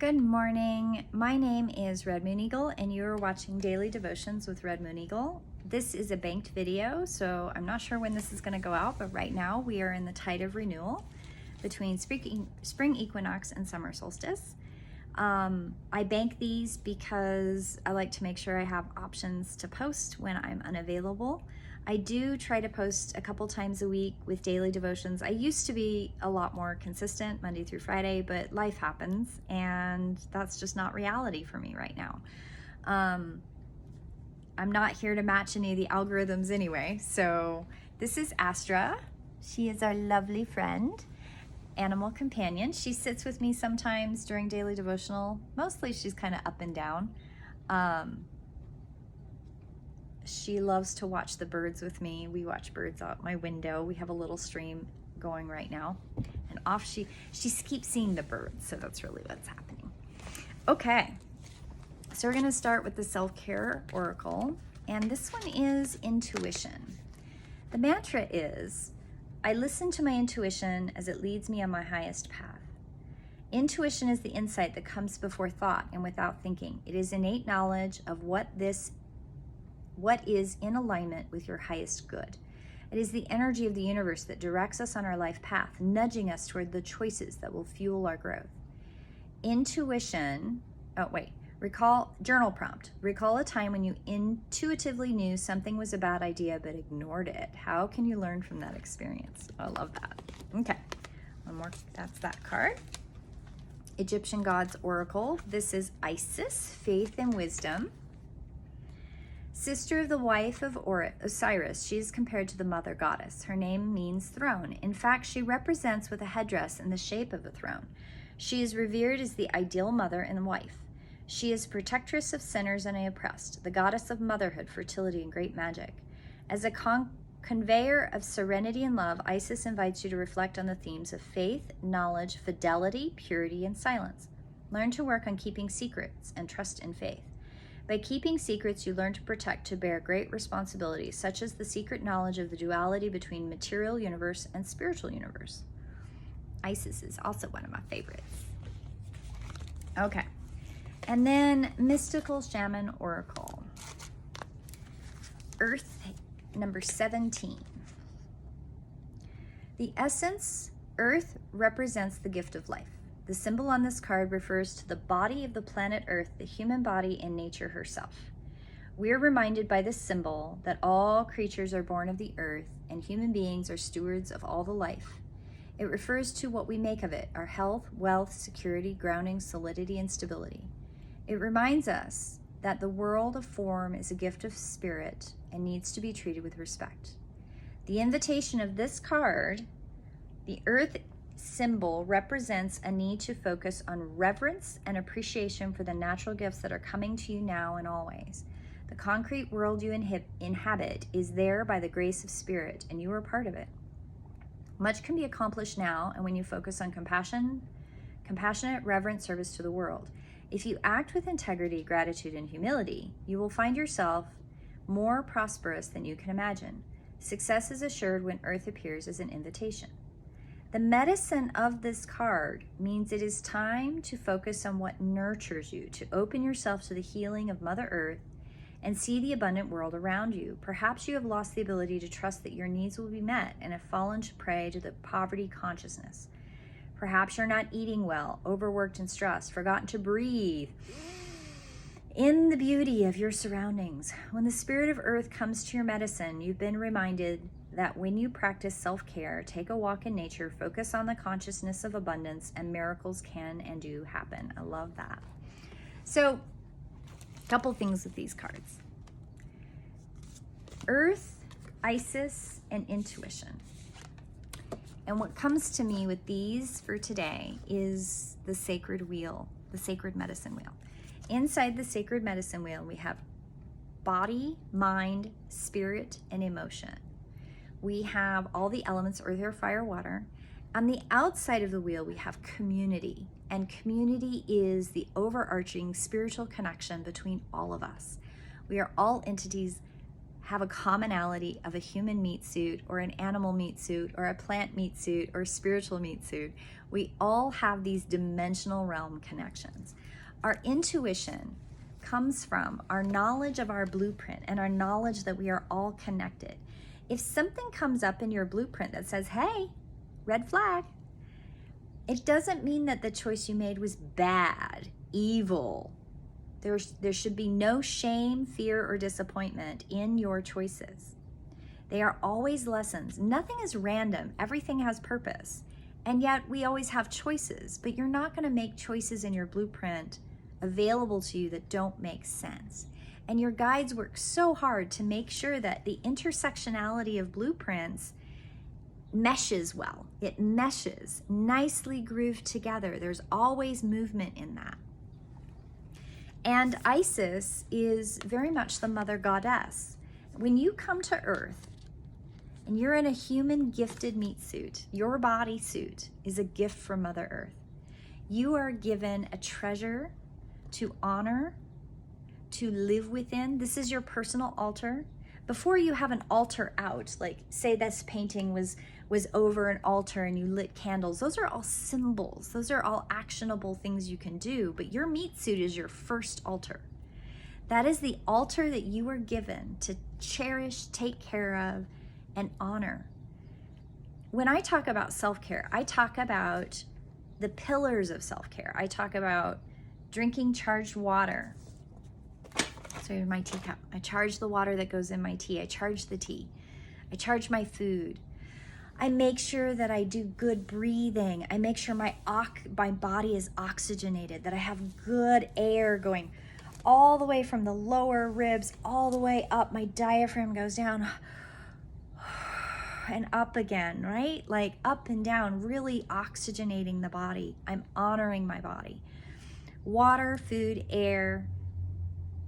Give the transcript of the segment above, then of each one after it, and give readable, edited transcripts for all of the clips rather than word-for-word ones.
Good morning. My name is Red Moon Eagle, and you are watching Daily Devotions with Red Moon Eagle. This is a banked video, so I'm not sure when this is going to go out, but right now we are in the tide of renewal between spring equinox and summer solstice. I bank these because I like to make sure I have options to post when I'm unavailable. I do try to post a couple times a week with daily devotions. I used to be a lot more consistent Monday through Friday, but life happens and that's just not reality for me right now. I'm not here to match any of the algorithms anyway. So this is Astra. She is our lovely friend, animal companion. She sits with me sometimes during daily devotional. Mostly she's kind of up and down. She loves to watch the birds with me. We watch birds out my window. We have a little stream going right now. And off she keeps seeing the birds, so that's really what's happening. Okay, so we're gonna start with the self-care oracle. And this one is intuition. The mantra is, I listen to my intuition as it leads me on my highest path. Intuition is the insight that comes before thought and without thinking. It is innate knowledge of what is in alignment with your highest good. It is the energy of the universe that directs us on our life path, nudging us toward the choices that will fuel our growth. Journal prompt. Recall a time when you intuitively knew something was a bad idea but ignored it. How can you learn from that experience? I love that. Okay, one more, that's that card. Egyptian Gods Oracle. This is Isis, faith and wisdom. Sister of the wife of Osiris, she is compared to the mother goddess. Her name means throne. In fact, she represents with a headdress in the shape of a throne. She is revered as the ideal mother and wife. She is protectress of sinners and the oppressed, the goddess of motherhood, fertility, and great magic. As a conveyor of serenity and love, Isis invites you to reflect on the themes of faith, knowledge, fidelity, purity, and silence. Learn to work on keeping secrets and trust in faith. By keeping secrets, you learn to protect, to bear great responsibilities, such as the secret knowledge of the duality between material universe and spiritual universe. Isis is also one of my favorites. Okay, and then Mystical Shaman Oracle. Earth, number 17. The essence, Earth, represents the gift of life. The symbol on this card refers to the body of the planet Earth, the human body, and nature herself. We are reminded by this symbol that all creatures are born of the earth, and human beings are stewards of all the life. It refers to what we make of it, our health, wealth, security, grounding, solidity, and stability. It reminds us that the world of form is a gift of spirit and needs to be treated with respect. The invitation of this card, the earth symbol, represents a need to focus on reverence and appreciation for the natural gifts that are coming to you now and always. The concrete world you inhabit is there by the grace of spirit, and you are part of it. Much can be accomplished now, and when you focus on compassionate, reverent service to the world. If you act with integrity, gratitude, and humility, you will find yourself more prosperous than you can imagine. Success is assured when Earth appears as an invitation. The medicine of this card means it is time to focus on what nurtures you, to open yourself to the healing of Mother Earth and see the abundant world around you. Perhaps you have lost the ability to trust that your needs will be met and have fallen to prey to the poverty consciousness. Perhaps you're not eating well, overworked and stressed, forgotten to breathe in the beauty of your surroundings. When the spirit of Earth comes to your medicine, you've been reminded that when you practice self-care, take a walk in nature, focus on the consciousness of abundance, and miracles can and do happen. I love that. So, a couple things with these cards. Earth, Isis, and intuition. And what comes to me with these for today is the sacred wheel, the sacred medicine wheel. Inside the sacred medicine wheel, we have body, mind, spirit, and emotion. We have all the elements, earth, air, fire, water. On the outside of the wheel, we have community. And community is the overarching spiritual connection between all of us. We are all entities have a commonality of a human meat suit or an animal meat suit or a plant meat suit or a spiritual meat suit. We all have these dimensional realm connections. Our intuition comes from our knowledge of our blueprint and our knowledge that we are all connected. If something comes up in your blueprint that says, hey, red flag, it doesn't mean that the choice you made was bad, evil. There should be no shame, fear, or disappointment in your choices. They are always lessons. Nothing is random. Everything has purpose. And yet we always have choices, but you're not going to make choices in your blueprint available to you that don't make sense. And your guides work so hard to make sure that the intersectionality of blueprints meshes well. It meshes, nicely grooved together. There's always movement in that. And Isis is very much the mother goddess. When you come to Earth and you're in a human gifted meat suit, your body suit is a gift from Mother Earth. You are given a treasure to honor, to live within. This is your personal altar. Before you have an altar out, like say this painting was over an altar and you lit candles, those are all symbols. Those are all actionable things you can do, but your meat suit is your first altar. That is the altar that you were given to cherish, take care of, and honor. When I talk about self-care, I talk about the pillars of self-care. I talk about drinking charged water. So here's my teacup. I charge the water that goes in my tea. I charge the tea. I charge my food. I make sure that I do good breathing. I make sure my body is oxygenated, that I have good air going all the way from the lower ribs, all the way up. My diaphragm goes down and up again, right? Like up and down, really oxygenating the body. I'm honoring my body. Water, food, air,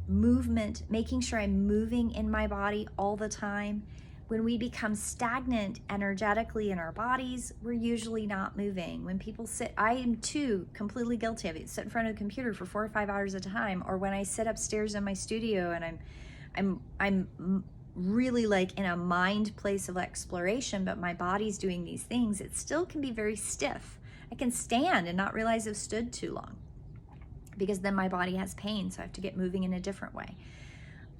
movement, making sure I'm moving in my body all the time. When we become stagnant energetically in our bodies, we're usually not moving. When people sit, I am too completely guilty of it, sit in front of the computer for 4 or 5 hours at a time, or when I sit upstairs in my studio and I'm really like in a mind place of exploration, but my body's doing these things, it still can be very stiff. I can stand and not realize I've stood too long because then my body has pain, so I have to get moving in a different way.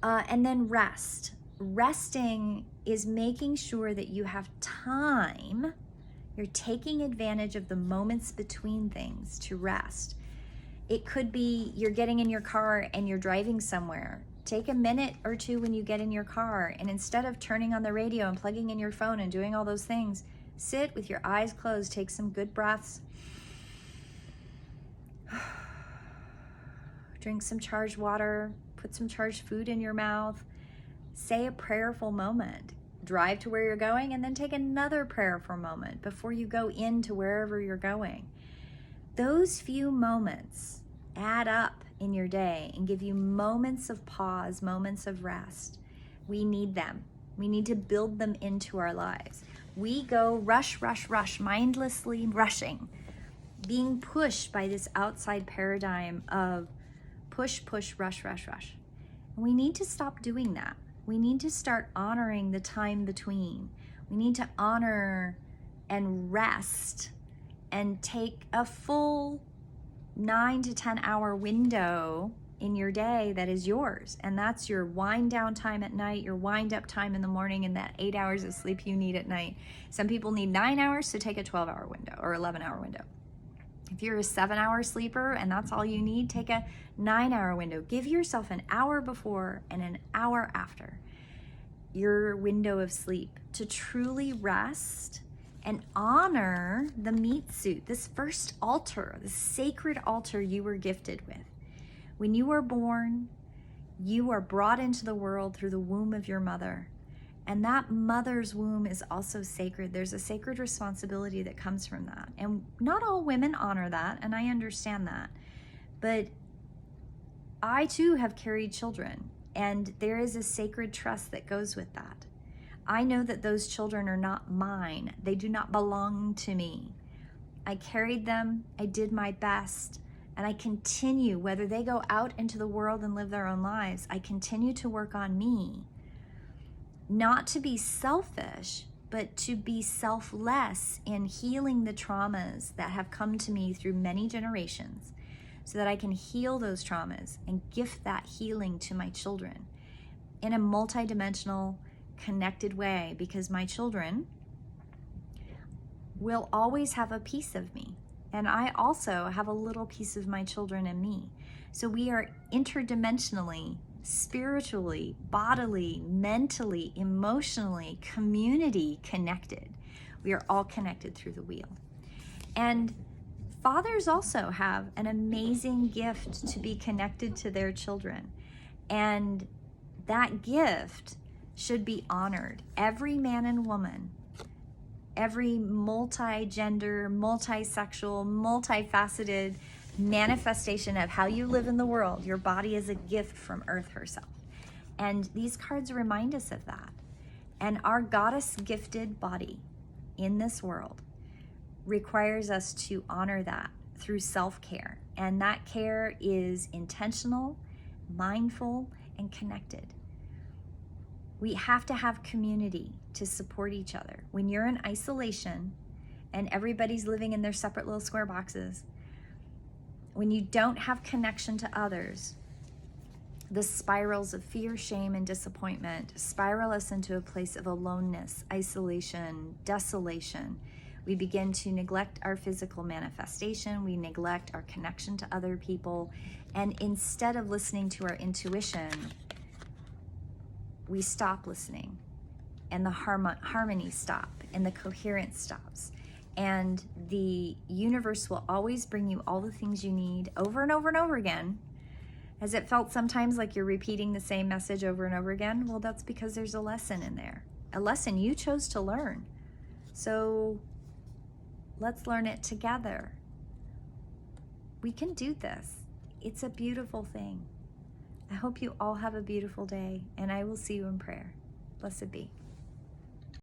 And then rest. Resting is making sure that you have time. You're taking advantage of the moments between things to rest. It could be you're getting in your car and you're driving somewhere. Take a minute or two when you get in your car, and instead of turning on the radio and plugging in your phone and doing all those things, sit with your eyes closed, take some good breaths. Drink some charged water, put some charged food in your mouth. Say a prayerful moment. Drive to where you're going and then take another prayerful moment before you go into wherever you're going. Those few moments add up in your day and give you moments of pause, moments of rest. We need them. We need to build them into our lives. We go rush, mindlessly rushing, being pushed by this outside paradigm of push, rush. And we need to stop doing that. We need to start honoring the time between. We need to honor and rest and take a full 9 to 10 hour window in your day that is yours. And that's your wind down time at night, your wind up time in the morning, and that 8 hours of sleep you need at night. Some people need 9 hours, so take a 12-hour window or 11-hour window. If you're a 7-hour sleeper and that's all you need, take a 9-hour window. Give yourself an hour before and an hour after your window of sleep to truly rest and honor the meat suit, this first altar, the sacred altar you were gifted with. When you were born, you are brought into the world through the womb of your mother. And that mother's womb is also sacred. There's a sacred responsibility that comes from that. And not all women honor that, and I understand that. But I too have carried children, and there is a sacred trust that goes with that. I know that those children are not mine. They do not belong to me. I carried them, I did my best, and I continue, whether they go out into the world and live their own lives, I continue to work on me. not to be selfish, but to be selfless in healing the traumas that have come to me through many generations, so that I can heal those traumas and gift that healing to my children in a multidimensional, connected way, because my children will always have a piece of me. And I also have a little piece of my children and me. So we are interdimensionally, spiritually, bodily, mentally, emotionally, community connected. We are all connected through the wheel. And fathers also have an amazing gift to be connected to their children. And that gift should be honored. Every man and woman, every multi-gender, multi-sexual, multifaceted manifestation of how you live in the world, your body is a gift from Earth herself. And these cards remind us of that. And our goddess-gifted body in this world requires us to honor that through self-care. And that care is intentional, mindful, and connected. We have to have community to support each other. When you're in isolation and everybody's living in their separate little square boxes, when you don't have connection to others, the spirals of fear, shame, and disappointment spiral us into a place of aloneness, isolation, desolation. We begin to neglect our physical manifestation. We neglect our connection to other people. And instead of listening to our intuition, we stop listening, and the harmony stop, and the coherence stops. And the universe will always bring you all the things you need over and over and over again. Has it felt sometimes like you're repeating the same message over and over again? Well, that's because there's a lesson in there, a lesson you chose to learn. So let's learn it together. We can do this. It's a beautiful thing. I hope you all have a beautiful day, and I will see you in prayer. Blessed be.